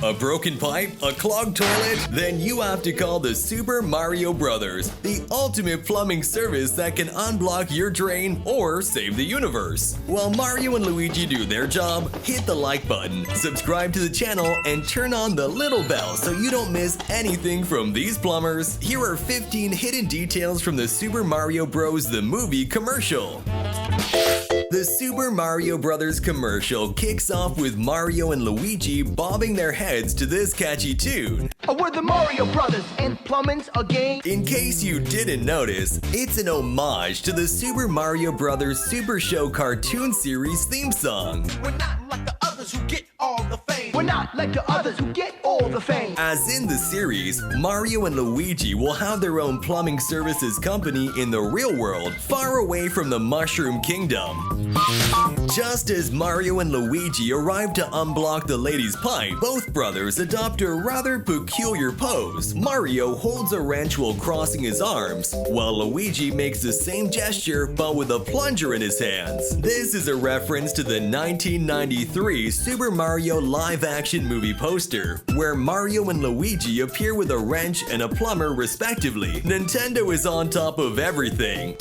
A broken pipe? A clogged toilet? Then you have to call the Super Mario Brothers, the ultimate plumbing service that can unblock your drain or save the universe. While Mario and Luigi do their job, hit the like button, subscribe to the channel, and turn on the little bell so you don't miss anything from these plumbers. Here are 15 hidden details from the Super Mario Bros. The movie commercial. The Super Mario Bros. Commercial kicks off with Mario and Luigi bobbing their heads to this catchy tune. We're the Mario Brothers and plumbing's a game. In case you didn't notice, it's an homage to the Super Mario Bros. Super Show cartoon series theme song. We're not like the others who get all the fame. We're not like the others who get all the fame. As in the series, Mario and Luigi will have their own plumbing services company in the real world, far away from the Mushroom Kingdom. Just as Mario and Luigi arrive to unblock the lady's pipe, both brothers adopt a rather peculiar pose. Mario holds a wrench while crossing his arms, while Luigi makes the same gesture but with a plunger in his hands. This is a reference to the 1993 Super Mario live-action movie poster, where Mario and Luigi appear with a wrench and a plumber respectively. Nintendo is on top of everything.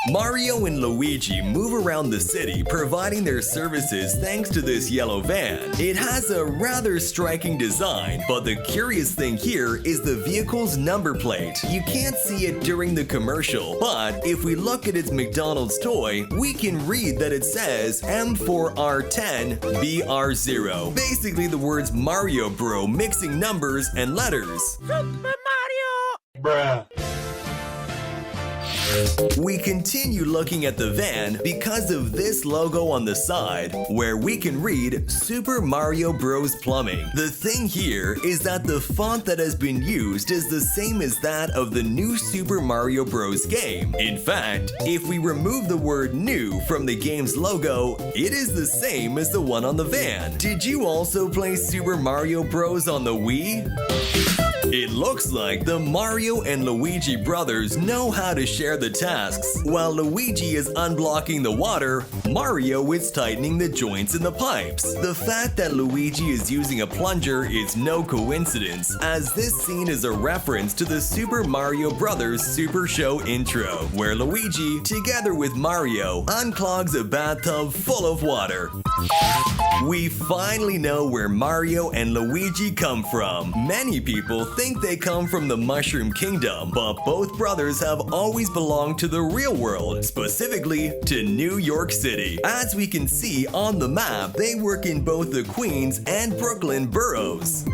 Mario and Luigi move around the city providing their services thanks to this yellow van. It has a rather striking design, but the curious thing here is the vehicle's number plate. You can't see it during the commercial, but if we look at its McDonald's toy, we can read that it says M4R10BR0. Basically the words Mario Bro mixing numbers and letters. Super Mario! Bruh. We continue looking at the van because of this logo on the side, where we can read Super Mario Bros. Plumbing. The thing here is that the font that has been used is the same as that of the new Super Mario Bros. Game. In fact, if we remove the word new from the game's logo, it is the same as the one on the van. Did you also play Super Mario Bros. On the Wii? It looks like the Mario and Luigi brothers know how to share the tasks. While Luigi is unblocking the water, Mario is tightening the joints in the pipes. The fact that Luigi is using a plunger is no coincidence, as this scene is a reference to the Super Mario Bros. Super Show intro, where Luigi, together with Mario, unclogs a bathtub full of water. We finally know where Mario and Luigi come from. Many people think they come from the Mushroom Kingdom, but both brothers have always belonged to the real world, specifically to New York City. As we can see on the map, they work in both the Queens and Brooklyn boroughs.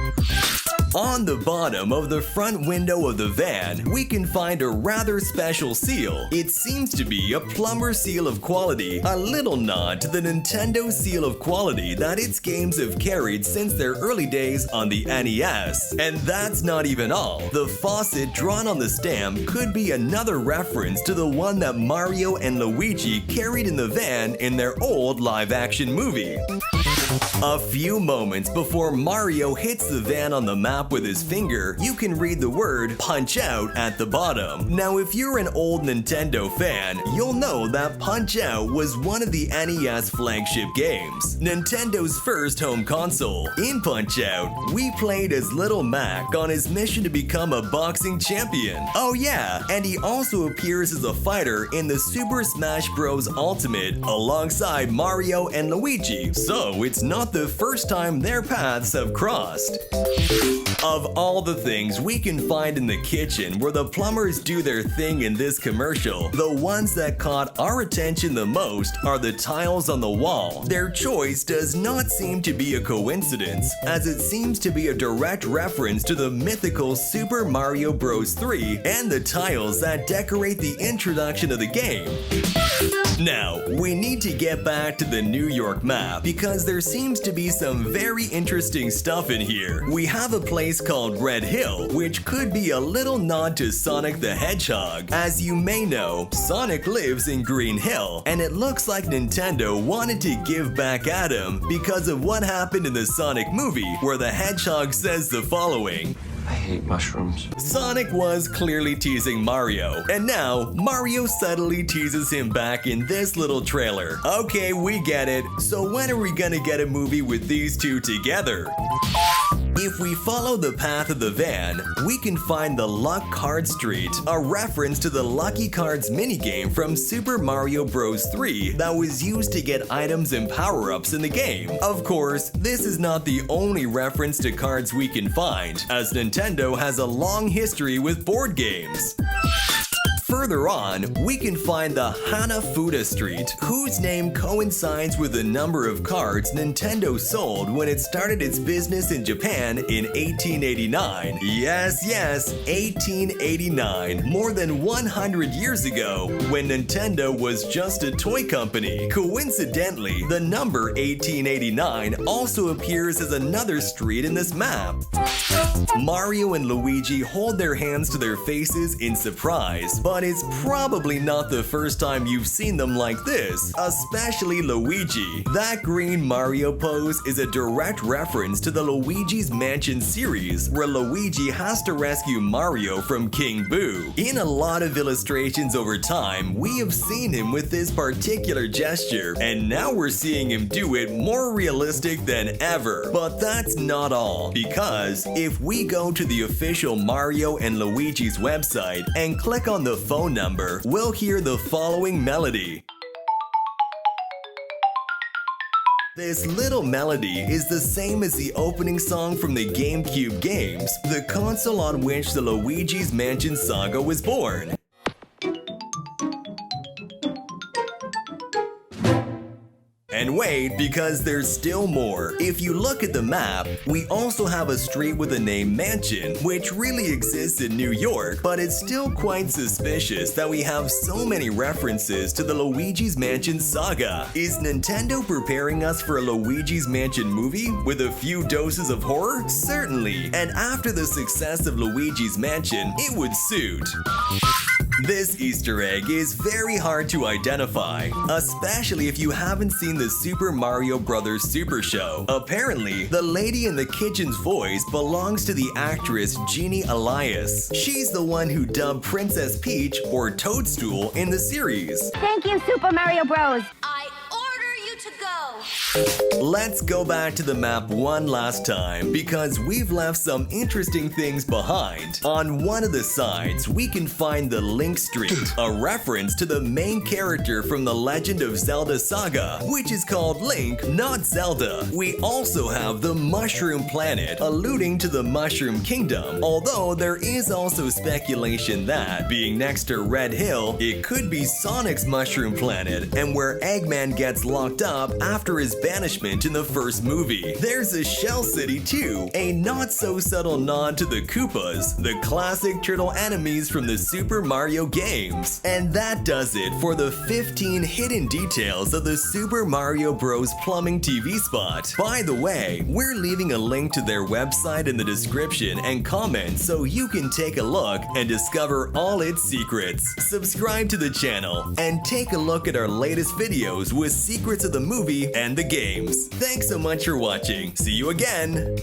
On the bottom of the front window of the van, we can find a rather special seal. It seems to be a plumber seal of quality, a little nod to the Nintendo seal of quality that its games have carried since their early days on the NES. And that's not even all. The faucet drawn on the stamp could be another reference to the one that Mario and Luigi carried in the van in their old live-action movie. A few moments before Mario hits the van on the map with his finger, you can read the word Punch Out at the bottom. Now, if you're an old Nintendo fan, you'll know that Punch Out was one of the NES flagship games, Nintendo's first home console. In Punch Out, we played as Little Mac on his mission to become a boxing champion. Oh yeah, and he also appears as a fighter in the Super Smash Bros. Ultimate alongside Mario and Luigi, so it's not the first time their paths have crossed. Of all the things we can find in the kitchen where the plumbers do their thing in this commercial, the ones that caught our attention the most are the tiles on the wall. Their choice does not seem to be a coincidence, as it seems to be a direct reference to the mythical Super Mario Bros. 3 and the tiles that decorate the introduction of the game. Now, we need to get back to the New York map because there seems to be some very interesting stuff in here. We have a place called Red Hill, which could be a little nod to Sonic the Hedgehog. As you may know, Sonic lives in Green Hill, and it looks like Nintendo wanted to give back at him because of what happened in the Sonic movie, where the Hedgehog says the following: I hate mushrooms. Sonic was clearly teasing Mario, and now Mario subtly teases him back in this little trailer. Okay, we get it. So when are we gonna get a movie with these two together? If we follow the path of the van, we can find the Luck Card Street, a reference to the Lucky Cards minigame from Super Mario Bros. 3 that was used to get items and power-ups in the game. Of course, this is not the only reference to cards we can find, as Nintendo has a long history with board games. Further on, we can find the Hanafuda Street, whose name coincides with the number of cards Nintendo sold when it started its business in Japan in 1889. Yes, 1889, more than 100 years ago, when Nintendo was just a toy company. Coincidentally, the number 1889 also appears as another street in this map. Mario and Luigi hold their hands to their faces in surprise, but it's probably not the first time you've seen them like this, especially Luigi. That green Mario pose is a direct reference to the Luigi's Mansion series, where Luigi has to rescue Mario from King Boo. In a lot of illustrations over time, we have seen him with this particular gesture, and now we're seeing him do it more realistic than ever. But that's not all, because if we go to the official Mario and Luigi's website and click on the phone number, we'll hear the following melody. This little melody is the same as the opening song from the GameCube games, the console on which the Luigi's Mansion saga was born. And wait, because there's still more. If you look at the map, we also have a street with the name Mansion, which really exists in New York, but it's still quite suspicious that we have so many references to the Luigi's Mansion saga. Is Nintendo preparing us for a Luigi's Mansion movie with a few doses of horror? Certainly, and after the success of Luigi's Mansion, it would suit. This Easter egg is very hard to identify, especially if you haven't seen the Super Mario Bros. Super Show. Apparently, the lady in the kitchen's voice belongs to the actress Jeannie Elias. She's the one who dubbed Princess Peach, or Toadstool, in the series. Thank you, Super Mario Bros. I order you to go. Let's go back to the map one last time, because we've left some interesting things behind. On one of the sides, we can find the Link Street, a reference to the main character from the Legend of Zelda saga, which is called Link, not Zelda. We also have the Mushroom Planet, alluding to the Mushroom Kingdom, although there is also speculation that, being next to Red Hill, it could be Sonic's Mushroom Planet, and where Eggman gets locked up after his banishment in the first movie. There's a Shell City too, a not-so-subtle nod to the Koopas, the classic turtle enemies from the Super Mario games. And that does it for the 15 hidden details of the Super Mario Bros. Plumbing TV spot. By the way, we're leaving a link to their website in the description and comments so you can take a look and discover all its secrets. Subscribe to the channel and take a look at our latest videos with secrets of the movie and the games. Thanks so much for watching. See you again!